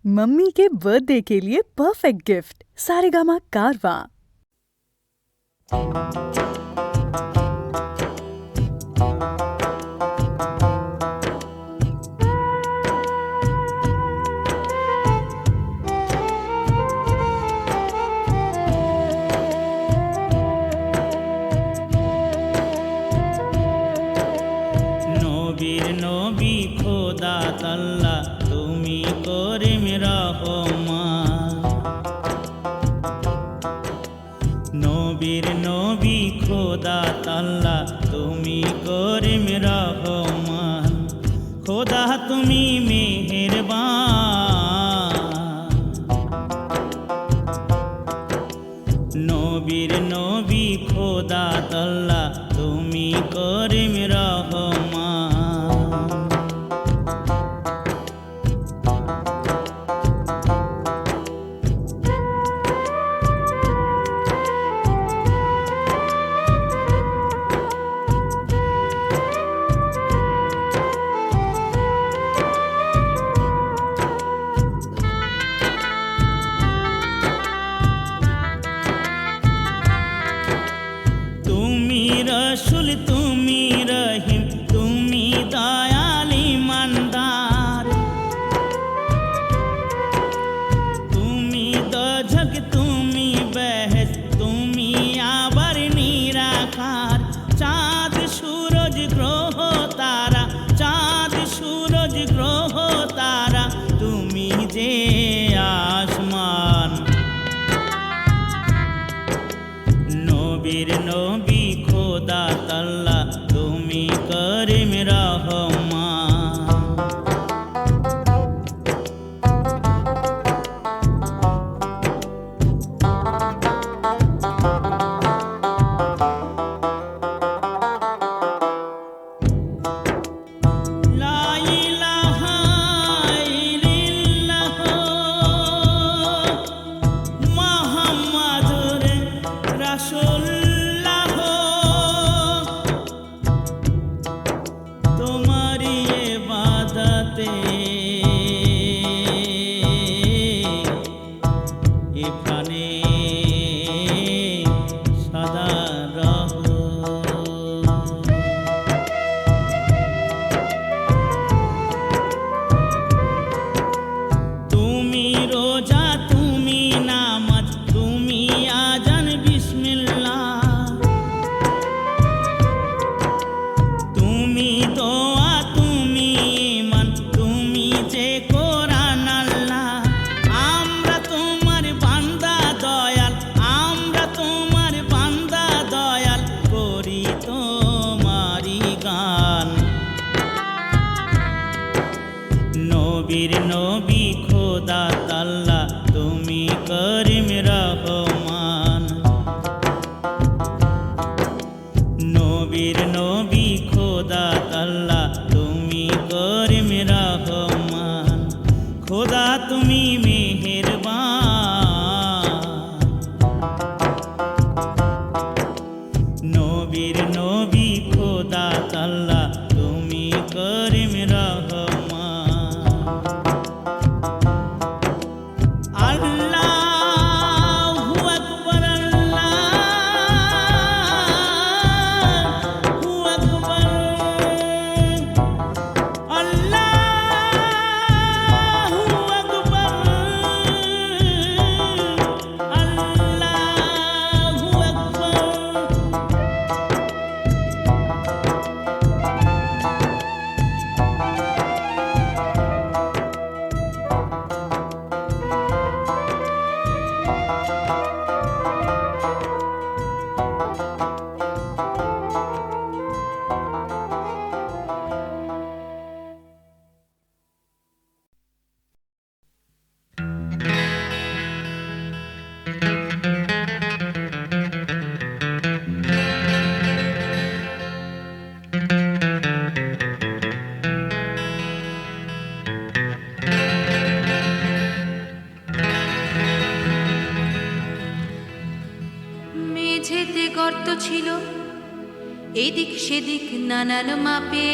Mummy के birthday के लिए परफेक्ट गिफ्ट सारेगामा कारवां। নবীর নবী খোদা তাল্লা তুমি করিম রহমান। নবীর নবী খোদা তাল্লা তুমি করিম রহমান। খোদা তুমি মেহেরবান। নবীর নবী খোদা তাল্লা তুমি করিম রহমান। তুমি রসুল তুমি রহিম তুমি দয়ালি মান্দার। তুমি দোজখ তুমি বেহেশত তুমি আবার নিরাকার। চাঁদ সূরজ গ্রহ তারা চাঁদ সূরজ গ্রহ তারা তুমি যে আসমান। নবীর নবী খোদা তাল্লা তুমি করিম রহমান। লা ইলাহা ইল্লাল্লাহ মুহাম্মাদুর রাসূলুল্লাহ। তোমারি ইবাদতে এ প্রাণে সদা রহো। তুমি রোজা তুমি নামাজ তুমি আজান বিসমিল্লাহ। তুমি দোয়া তুমি ঈমান তুমি যে কোরআন আল্লাহ। আমরা তোমার বান্দা দয়াল আমরা তোমার বান্দা দয়াল করি তোমারি গান। নবীর নবী খোদা তাল্লা তুমি করিম রহমান। নবীর নবী খোদা তাল্লা তুমি করিম রহমান। খোদা তুমি মেহেরবান। নবীর নবী খোদা তাল্লা তুমি করিম রহমান। আল্লাহু আকবার আল্লাহু আকবার আল্লাহু আকবার আল্লাহু আকবার। মেঝেতে গর্ত ছিল এদিক সেদিক নানান মাপে,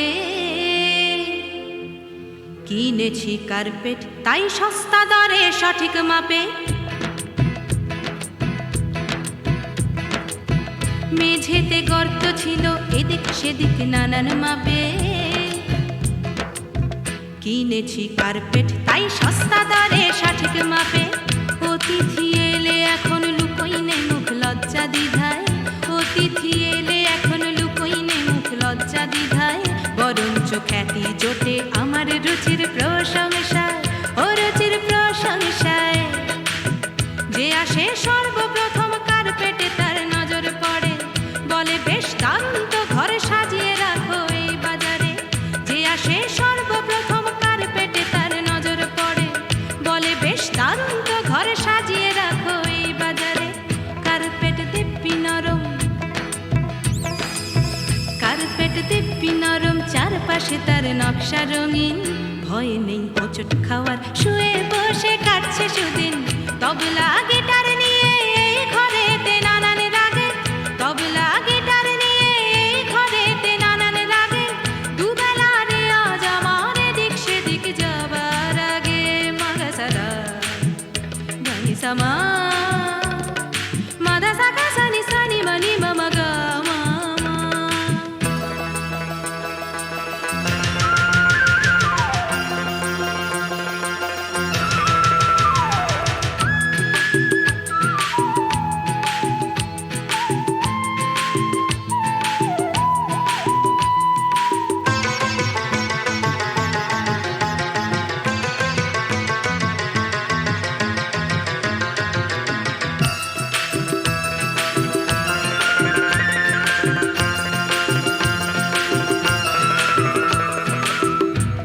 কিনেছি কার্পেট তাই সস্তা দরে সঠিক মাপে, মেঝেতে গর্ত ছিল এদিক সেদিক নানান মাপে, কিনেছি কার্পেট তাই সস্তা দরে সঠিক মাপে। অতিথি এলে এখন লুকোই নেই মুখ লজ্জা দ্বিধায়, অতিথি এলে এখন লুকোই নেই মুখ লজ্জা দ্বিধায়, বরঞ্চ খ্যাতি জোটে আমার রুচির প্রশংসায়, ও রুচির প্রশংসায়। যে আসে সর্বপ্রথম কার্পেটে তার নজর পড়ে, বলে বেশ দারুণ তো ঘর সাজিয়ে রাখো এই বাজারে। যে আসে সর্বপ্রথম কার্পেটে তার নজর পড়ে, বলে বেশ দারুণ তো ঘর সাজিয়ে রাখো এই বাজারে। কার্পেট দিব্যি নরম, কার্পেট দিব্যি নরম, চারপাশে তার নকশা রঙিন, ভয় নেই হোঁচট খাওয়ার, শুয়ে বসে কাটছে সুদিন। তবলা গিটার নিয়ে এই ঘরেতে নানান রাগে, তবলা গিটার নিয়ে এই ঘরেতে নানান রাগে, দুবেলা রেয়াজ আমার এদিক সেদিক যাবার আগে। মাগা সাদা গানি সামা, মাদা সাকা সানি সানি মানি মামা গা মামা।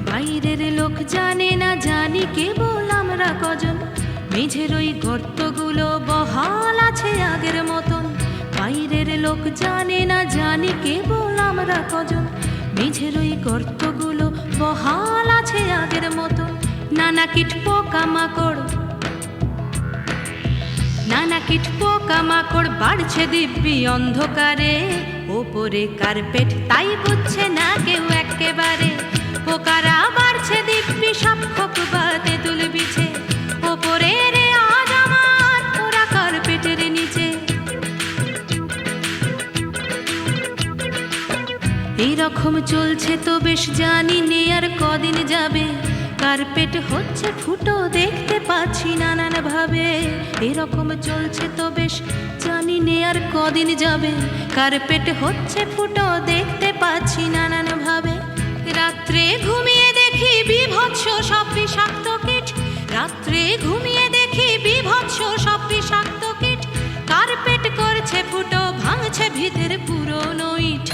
বাইরের লোক জানে না জানি কেবল আমরা কজন, মেঝের ওই গর্তগুলো বহাল আছে আগের মতন। বাইরের লোক জানে না জানি কেবল আমরা কজন, মেঝের ওই গর্তগুলো বহাল আছে আগের মতন। নানা কীট পোকা মাকড়, নানা কীট পোকা মাকড় বাড়ছে দিব্যি অন্ধকারে, ওপরে কার্পেট তাই বুঝছে না কেউ একেবারে। পোকারা বাড়ছে দিব্যি সব খোপ বা তেঁতুল বিছে, ওপরে রে আজ আমার ওরা কার্পেটের নিচে। এইরকম চলছে তো বেশ জানি নে আর কদিন যাবে, কার্পেট হচ্ছে ফুটো দেখতে পাচ্ছি নানান ভাবে। এরকম চলছে তো বেশ জানি নে আর কদিন যাবে, কার্পেট হচ্ছে ফুটো দেখতে পাচ্ছি নানান ভাবে। রাত্রে ঘুমিয়ে দেখি বিভৎস সব বিষাক্ত কীট, রাত্রে ঘুমিয়ে দেখি বিভৎস সব বিষাক্ত কীট, কার্পেট করছে ফুটো ভাঙছে ভিতের পুরনো ইট।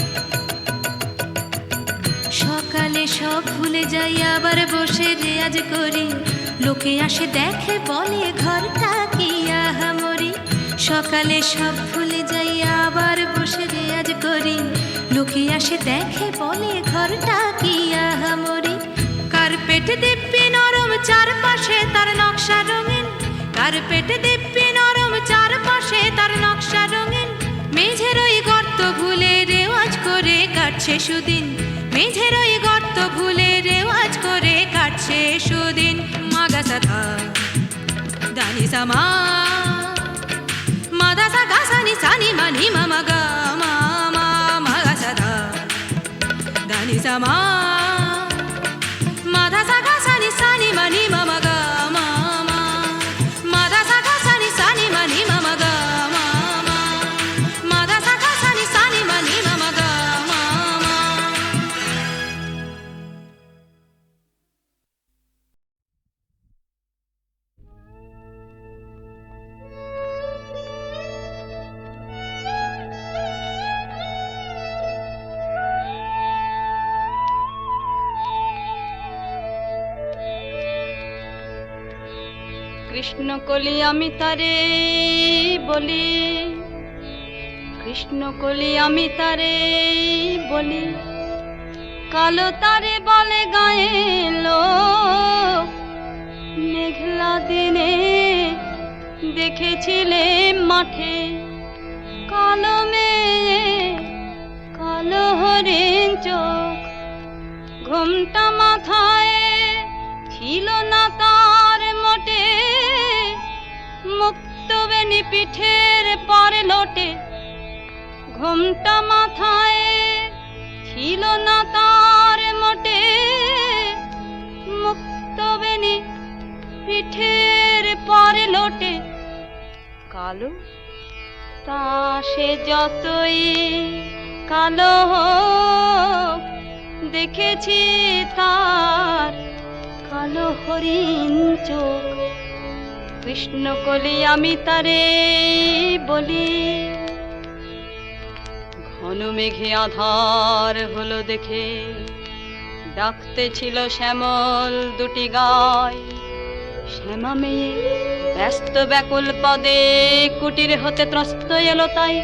সকালে সব ভুলে যাই আবার বসে রেয়াজ করি, লোকে আসে দেখে বলে ঘরটা কি আহামরি। সকালে সব ভুলে যাই আবার বসে রেয়াজ করি, লোকে আসে দেখে বলে ঘরটা কি আহামরি। কার্পেট দিব্যি নরম চারপাশে তার নকশা রঙিন, কার্পেট দিব্যি নরম চারপাশে তার নকশা রঙিন, মেঝের ওই গর্ত ভুলে রেওয়াজ করে কাটছে সুদিন, মেঝের ওই গর্ত ভুলে রেওয়াজ করে কাটছে সুদিন। মাগা সাধা দানি সামা, মাদা সাগা সানি সানি মানি মামা গা মামা। মাগা সাধা দানি সামা, মাদা সাগা সানি সানি মানি মামা গা মামা। মাদা সাগা সানি সানি মানি মামা গা মামা, মাদা সাগা সানি সানি মানি মামা গা মামা। কৃষ্ণ কলি আমি তারে বলি, কৃষ্ণ কলি আমি তারে বলি, কালো তারে বলে গায়ে লোক। মেঘলা দিনে দেখেছিলে মাঠে কালো মেয়ে কালো হরিণ চোখ, ঘোমটা মাথায় ছিল না তার মোটে, মুক্তবেণী পিঠের পরে লোটে, ঘোমটা মাথায় ছিল না তার মোটে, মুক্তবেণী পিঠের পরে লোটে। কালো তা সে যতই কালো হোক, দেখেছি তার কালো হরিণ চোখ। কৃষ্ণকলি আমি তারে বলি, ঘন মেঘে আধার হলো দেখে, ডাকতে ছিল শ্যামল দুটি গায়। শ্যামা মেয়ে ব্যস্ত ব্যাকুল পদে কুটির হতে ত্রস্ত এলো তাই।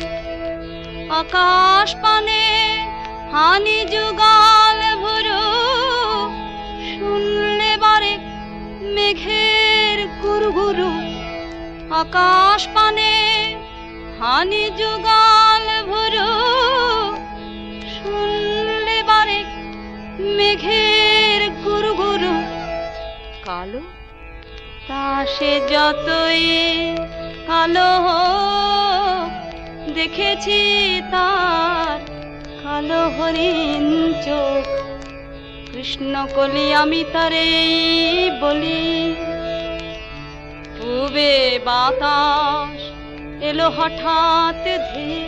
আকাশ পানে হানি যুগাল ভুরু, শুনলে বারে মেঘের গুরুগুরু। আকাশ পানে হানি যুগাল ভুরু, শুনলে বারে মেঘের গুরুগুরু। কালো তা সে যতই কালো হোক, দেখেছি তার কালো হরিণ চোখ। কৃষ্ণকলি আমি তারে বলি। পূবে বাতাস এলো হঠাৎ ধেয়ে,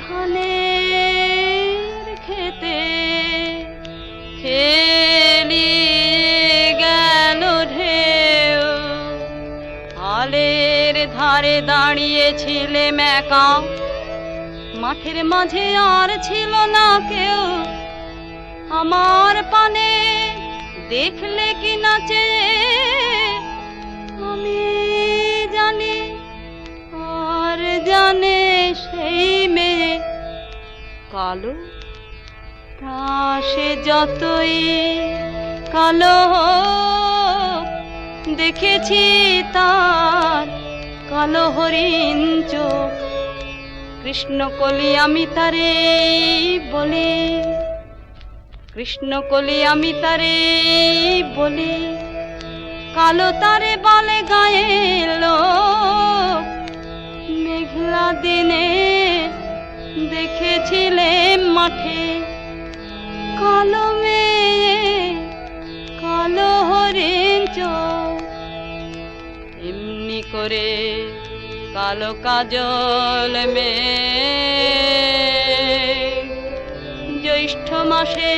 ধানের খেতে খেলি গেল ঢেউ। আলের ধারে দাঁড়িয়েছিলে একা, মাঠের মাঝে আর ছিল না কেউ। আমার পানে দেখলে কি নাচে, আমি জানি আর জানে সেই মেয়ে। কালো তা সে যতই কালো হোক, দেখেছি তার কালো হরিণ চোখ। কৃষ্ণকলি আমি তারে বলি, কৃষ্ণকলি আমি তারে বলি। কালো তারে বলে গায়ে এলো, মেঘলা দিনে দেখেছিলে মাঠে। কালো মেয়ে কালো হরিণ চোখ, এমনি করে কালো কাজল মেয়ে জ্যৈষ্ঠ মাসে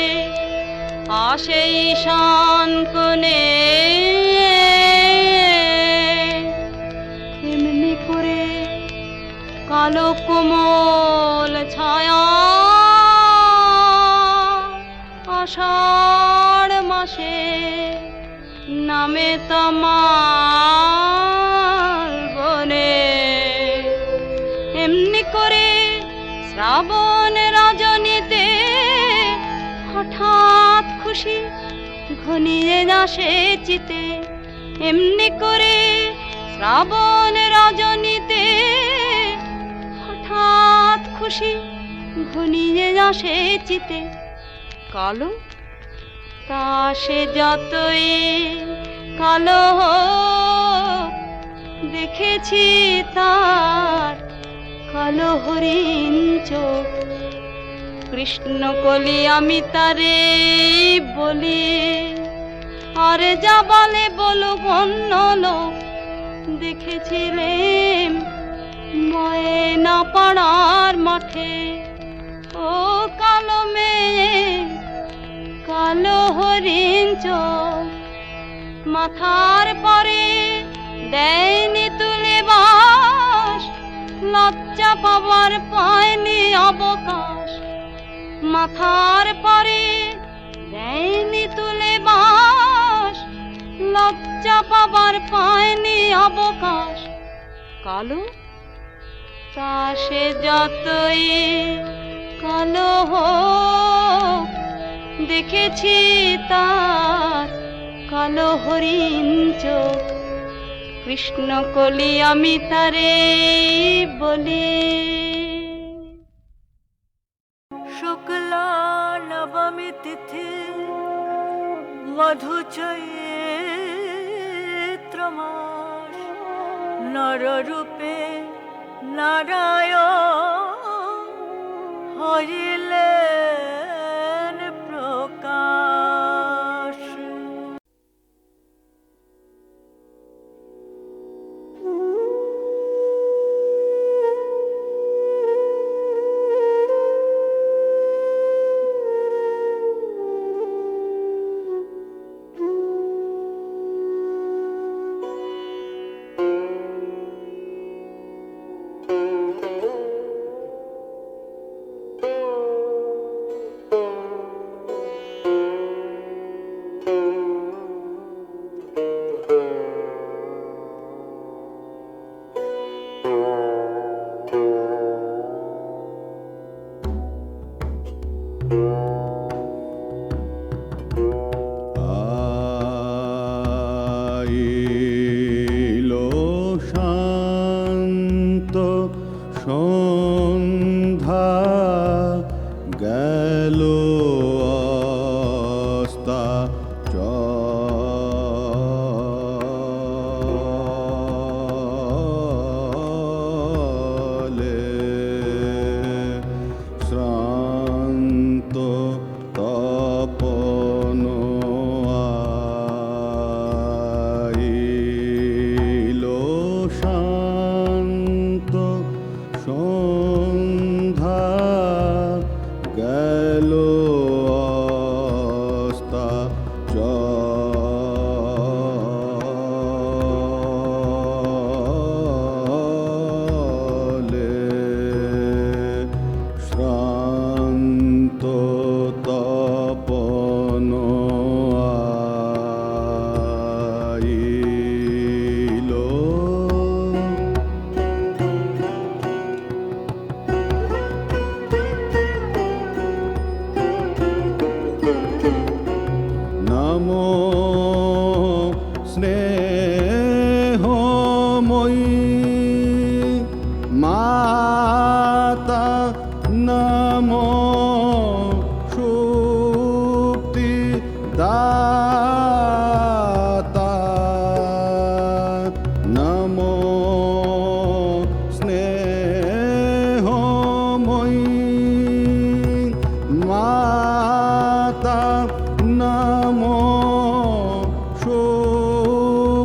আসে ঈশান কোণে। এমনি করে কালো কোমল ছায়া আষাঢ় মাসে নামে তমাল বনে। এমনি করে শ্রাবণ রজনীতে হঠাৎ খুশি ঘনিয়ে আসে চিতে। এমনি করে শ্রাবণ রজনীতে হঠাৎ খুশি ঘনিয়ে আসে চিতে। কালো তা সে যতই কালো হোক, দেখেছি তার কালো হরিণ চোখ। কৃষ্ণকলি আমি তারে বলি। আর যা বলে বলুক অন্য লোক, দেখেছিলেন ময়না পাড়ার মাঠে। ও কালো মেয়ে কালো হরিণ চোখ, মাথার পরে দেয়নি তুলে বাস, লজ্জা পাবার পায়নি অবকাশ। মাথার পরে দেয়নি তুলে বাস, লজ্জা পাবার পায়নি অবকাশ। কালো তা সে যতই কালো হোক, দেখেছি তার কালো হরিণ চোখ। কৃষ্ণকলি আমি তারে বলি। শুক্লা নবমী তিথি মধু চৈ নররূপে নারায়ণ হইলেন প্রকাশ। আইলো শান্ত সন্ধ্যা, গেল অস্তা চলে, শ্রান্ত তপন আইলো শান্ত সন্ধ্যা, গেল অস্তা চলে, শ্রান্ত তপন আইলো। নমো স্নেহময়ী মাতা, নমো শুক্তি দাতা, নমো স্নেহময়ী মাতা, নমো শুক্তি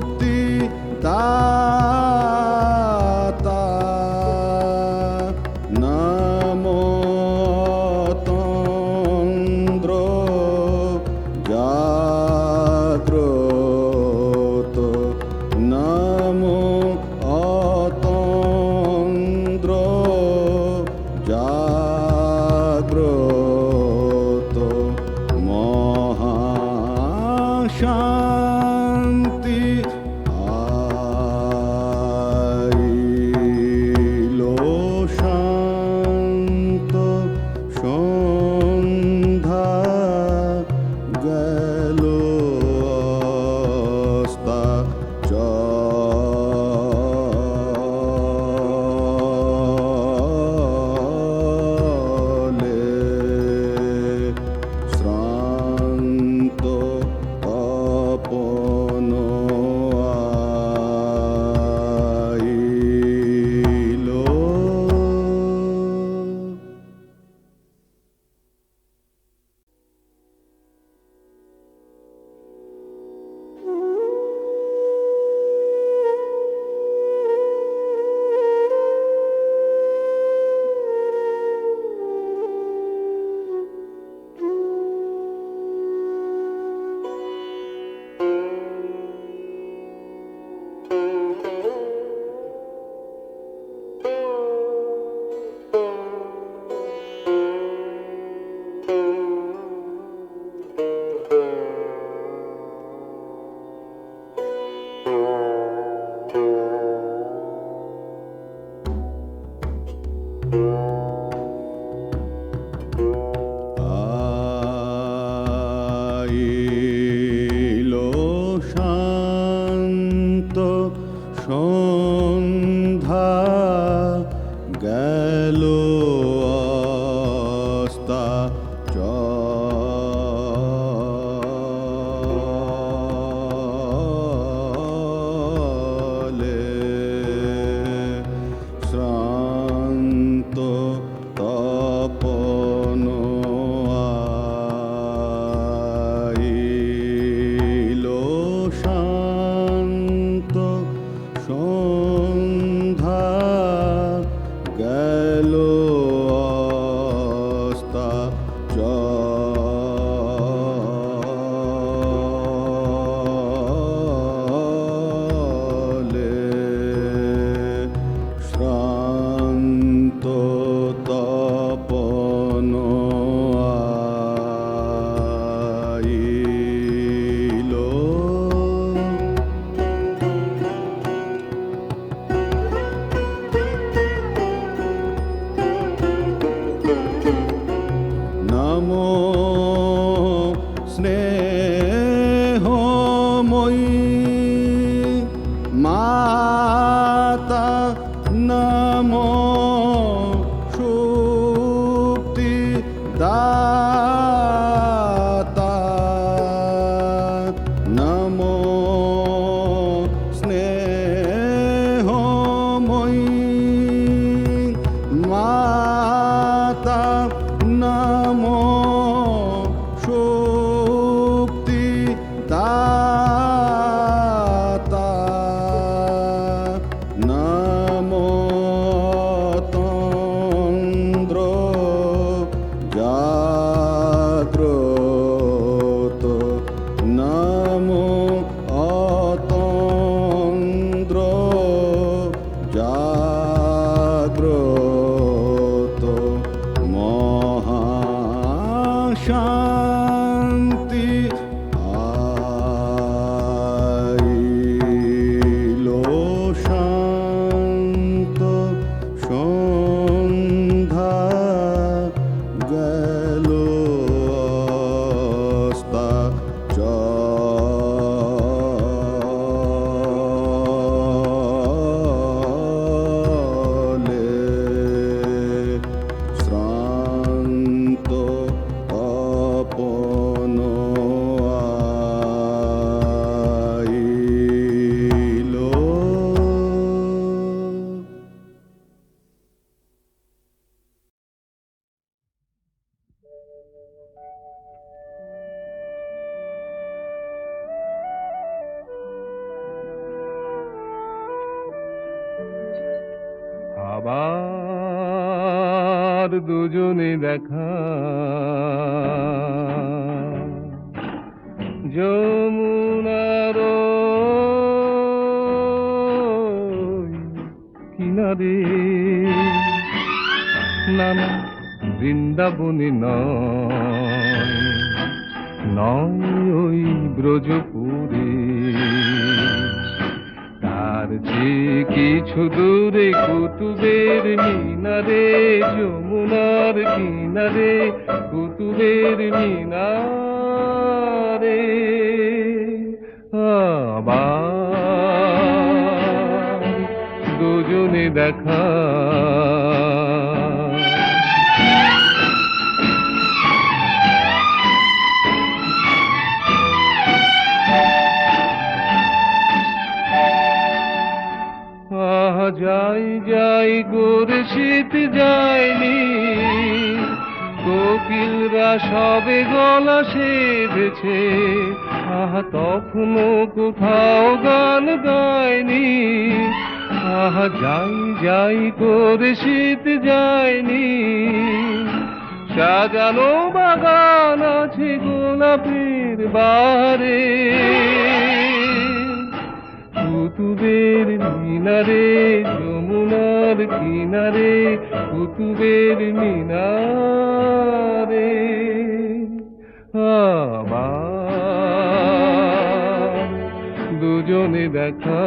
আবার দুজনে দেখা যমুনার ওই কিনারে, নানা বৃন্দাবনে নয়, নয় ওই ব্রজপুরে, তার যে কিছু দূরে কুতুবের মিনারে, যমুনার কিনারে কুতুবের মিনারে আবার দুজনে দেখা। যাই যাই করে শীত যায়নি, কোকিলরা সবে গলা সেধেছে, আহা তখনও কোথাও গান গায়নি। আহা যাই যাই করে শীত যায়নি, সাজানো বাগান আছে গোলাপের বাহারে, কুতুবের মিনারে, যমুনার কিনারে কুতুবের মিনারে আবার দুজনে দেখা।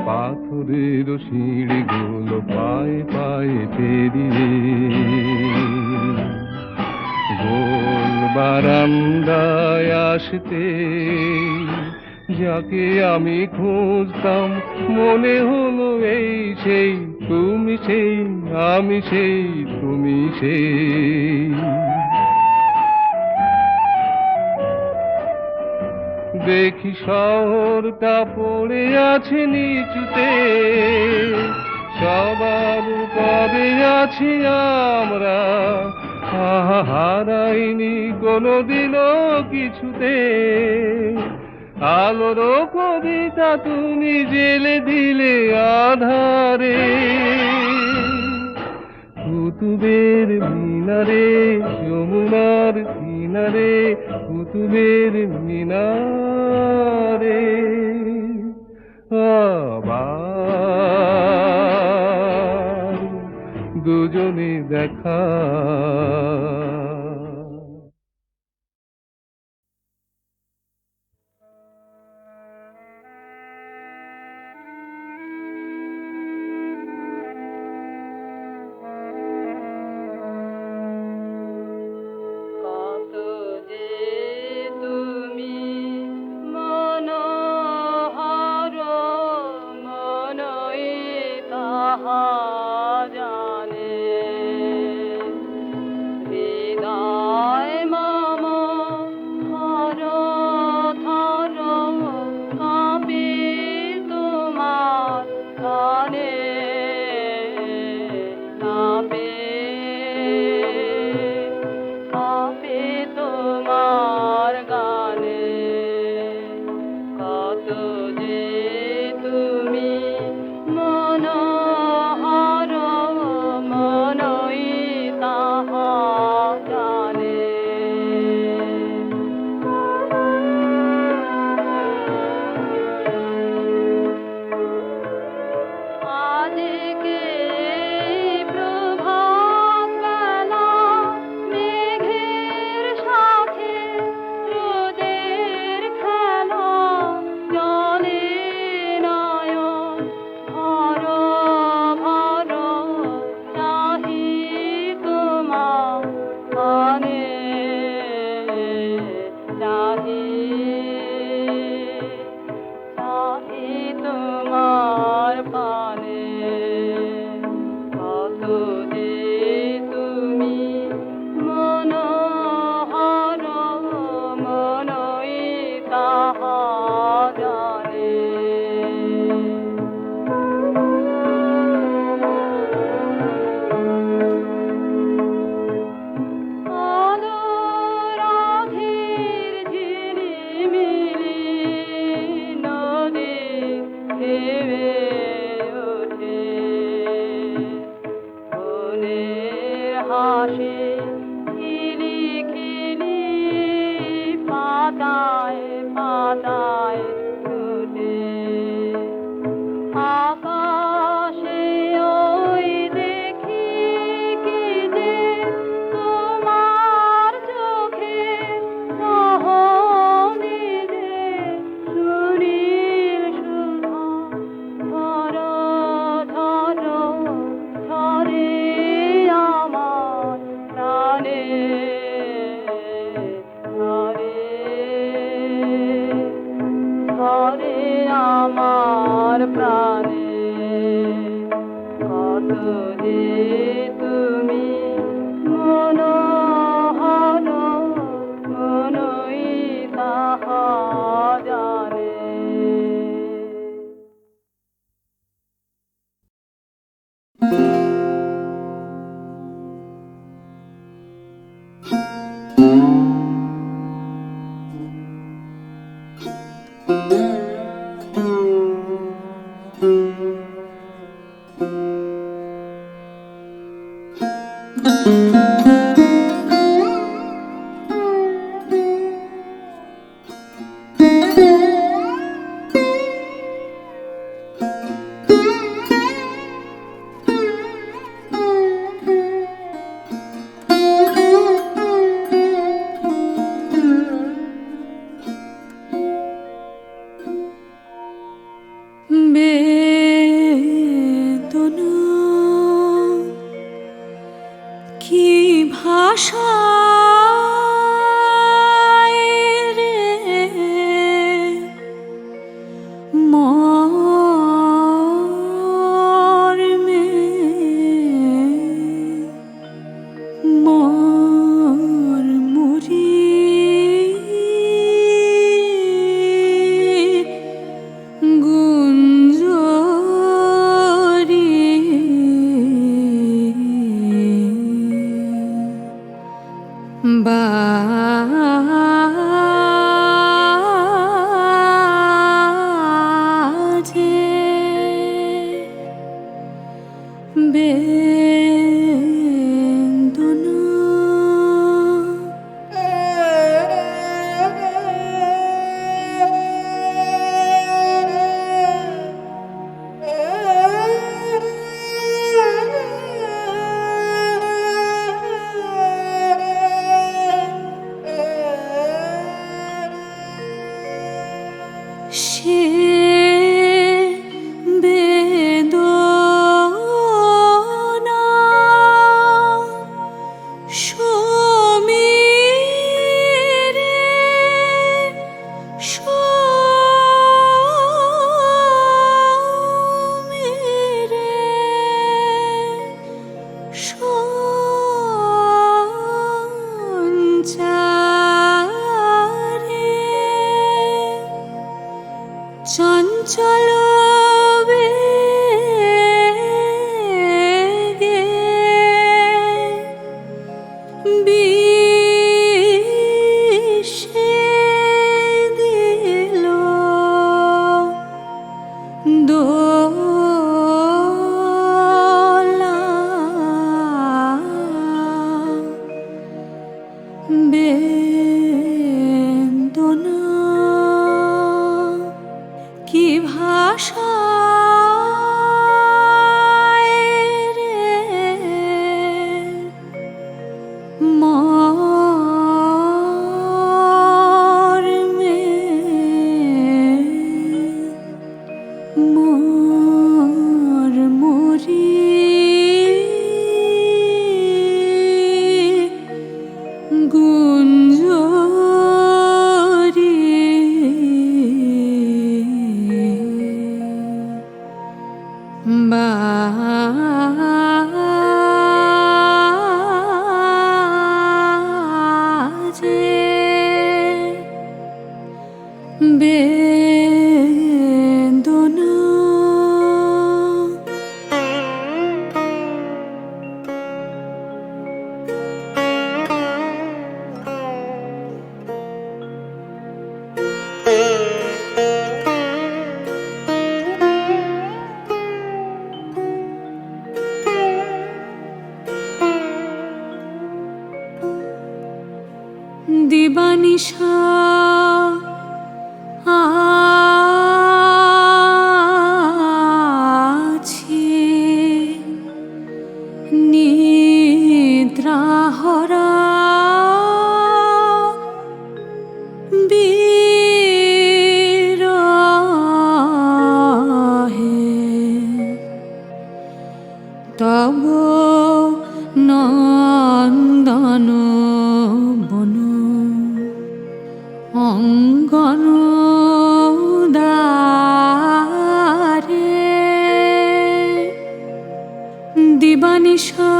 পাথরের সিঁড়িগুলো পায়ে পায়ে পেরিয়ে গোল বারান্দায় আসতে, যাকে আমি খুঁজতাম মনে হলো এই সেই, তুমি সেই আমি সেই তুমি সেই। দেখি শহরটা পড়ে আছে নিচুতে, সবার উপরে আছি আমরা, আহা হারাইনি কোনোদিনও কিছুতে, আলোর কবিতা তুমি জেলে দিলে আধারে, কুতুবের মিনারে, যমুনার কিনারে কুতুবের মিনারে আবার দুজনে দেখা। কত যে তুমি মনোহর, মনই তাহা জানে। ভাসে খিলি খিলি পাতায় পাতায় ছুটে আকাশে ওই দেখি কি যে তোমার চোখে সহনে যে সুনীল সুধা ধর ধর ধরে আমার প্রাণে ধরে ধরে আমার প্রাণে কত যে তুমি মনোহর মনই তাহা জানে। বেদনা কি ভাষায় রে মর্মে মর্মরি বাজে বেদনা সে বেদনা সমীরে সমীরে সঞ্চারে চঞ্চল বেগে বিষে দিল দোলা বেদনা কি ভাষায় রে মর্মে মর্মরি গুঞ্জরি দিবানিশা আছি নিদ্রাহরা তব নন্দন বন অঙ্গন দ্বারে দিবানিশা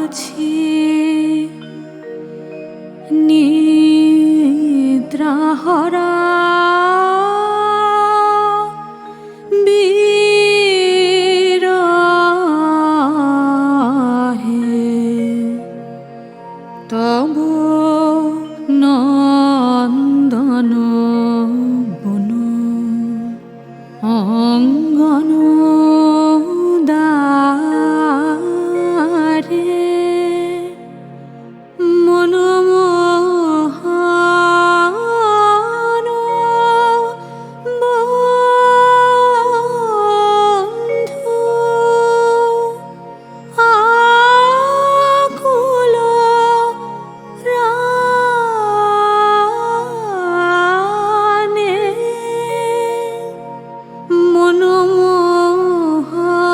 আছি নিদ্রাহরা তব নন্দন বন অঙ্গন দ্বারে মনমোহন বন্ধু আকুল প্রাণে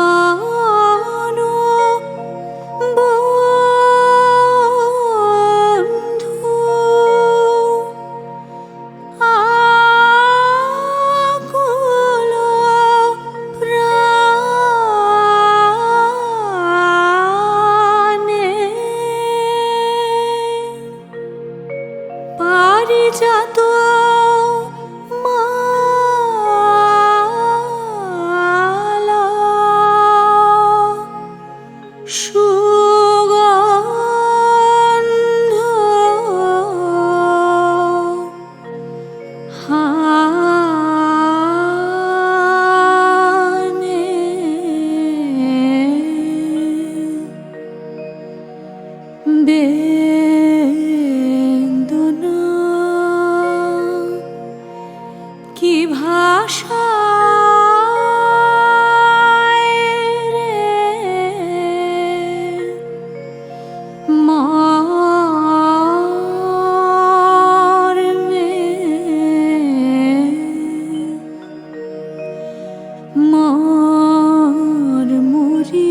মনমোহন বন্ধু আকুল প্রাণে পারিজাত মালা সুগন্ধ হানে বেদনা কি ভাষা মর মুরি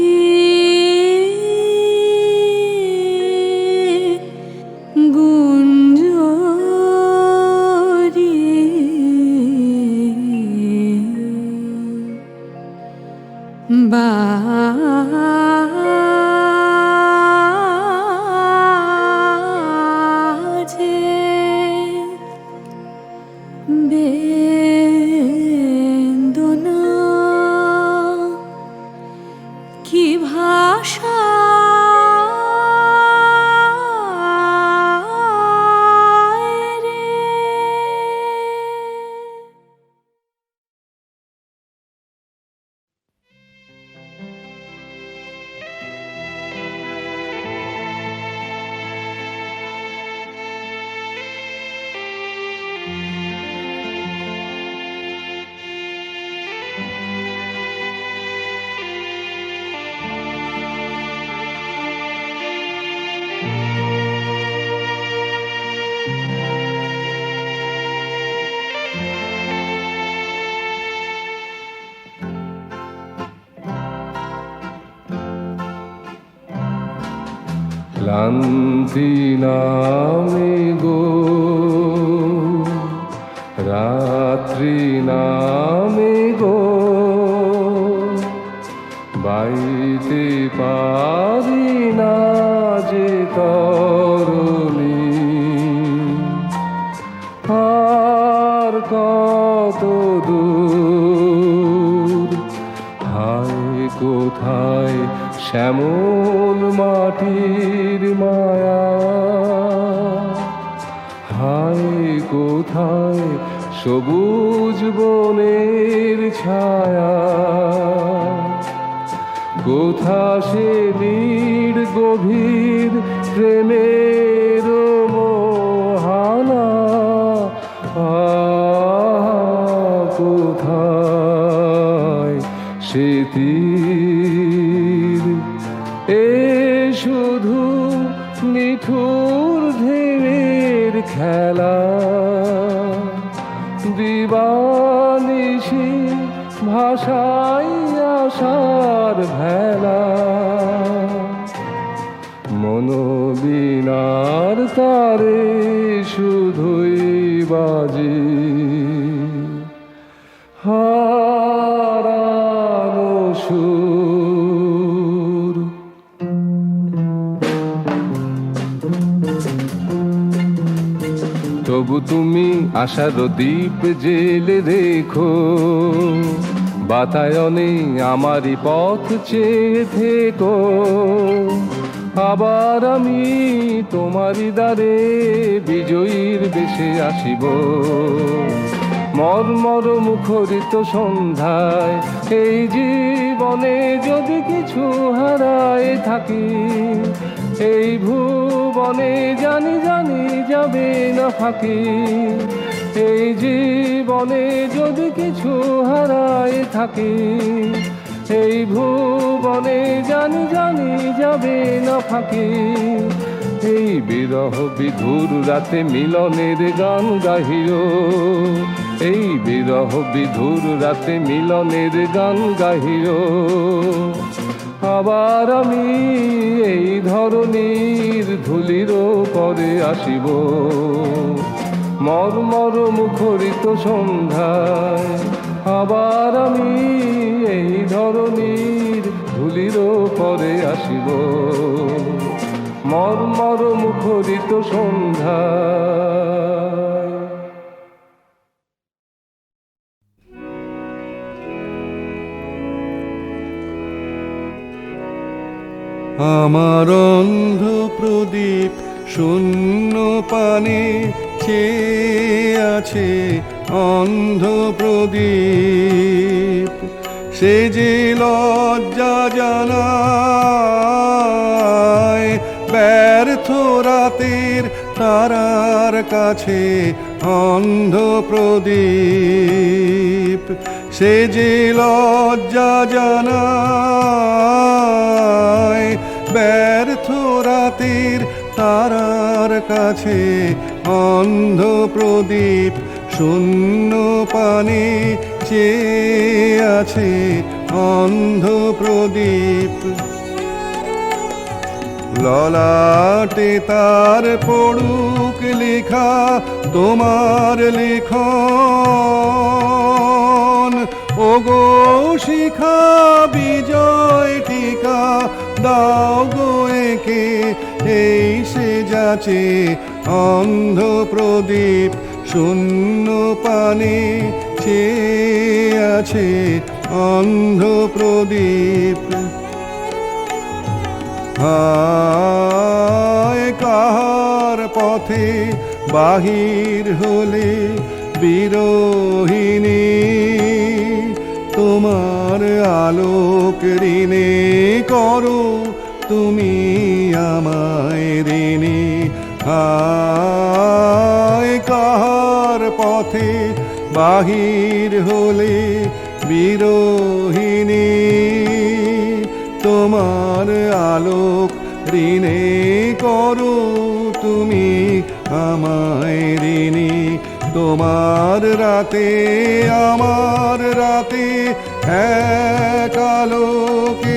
গুঞ্জরি বাজে বেদনা কি ভাষা ক্লান্তি নামে গো রাত্রি নামে গো বাইতে পারি না যে তরুণী আর কত দূর হায় কোথায় শ্যামল মাটির মায়া হায় কোথায় সবুজ বনের ছায়া কোথা সে নীড় গভীর প্রেমের মোহানা, কোথায় সে তীর? এ শুধু নিঠুর ঢেউয়ের খেলা, দিবানিশি ভাষায় আশার ভেলা। মনোবীণার তারে শুধুই বাজে হারানো সুর। তবু তুমি আশার দ্বীপ জেলে রেখো, বাতায়নে আমারই পথ চেয়ে থেকো। আবার আমি তোমারই দ্বারে বিজয়ীর বেশে আসিব। মর্মর মুখরিত সন্ধ্যায় এই জীবনে যদি কিছু হারায় থাকি, এই ভুবনে জানি জানি যাবে না ফাঁকি। এই জীবনে যদি কিছু হারায় থাকি, এই ভুবনে জানি জানি যাবে না ফাঁকি। এই বিরহ বিধুর রাতে মিলনের গান গাহিও, এই বিরহ বিধুর রাতে মিলনের গান গাহিও। আবার আমি এই ধরনীর ধুলির পরে আসিব। মর্মর মুখরিত সন্ধ্যায় আবার আমি এই ধরনীর ধুলির পরে আসিব। মর্মর মুখরিত সন্ধ্যায়। আমার অন্ধ প্রদীপ শূন্য পানে চেয়ে আছে, অন্ধ প্রদীপ সে যে লজ্জা জানায় ব্যর্থ রাতের তারার কাছে। অন্ধ প্রদীপ সে যে লজ্জা জানায় ব্যর্থ রাতের তারার কাছে। অন্ধ প্রদীপ শূন্য পানে চেয়ে আছে, অন্ধ প্রদীপ ললাটে তার পড়ুক লেখা তোমার লেখন। ওগো শিখা বিজয় টিকা দাও গো একে, এই সে যাচে। অন্ধ প্রদীপ শূন্য পানে চেয়ে আছে, অন্ধ প্রদীপ। হায় কাহার পথে বাহির হলে বিরোহিণী, তোমার আলোক ঋণে করো তুমি আমায় ঋণী। হায় কাহার পথে বাহির হলে বিরোহিণী, তোমার আলোক ঋণে করো তুমি আমায় ঋণী। তোমার রাতে আমার রাতে এক আলোকের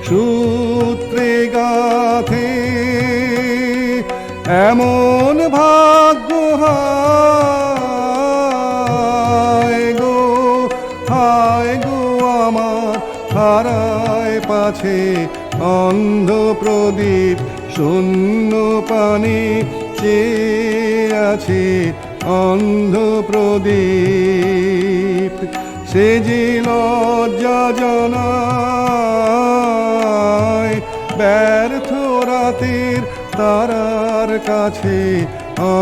সূত্রে গাথে এমন ভাগ্য। হায় গো আমার হারায় পাছে, অন্ধ প্রদীপ শূন্য পানে চেয়ে আছে, অন্ধ প্রদীপ সে যে লজ্জা জানায় ব্যর্থ রাতের তারার কাছে।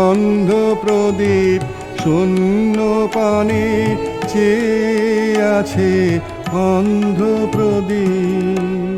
অন্ধ প্রদীপ শূন্য পানে চেয়ে আছে, অন্ধ প্রদীপ।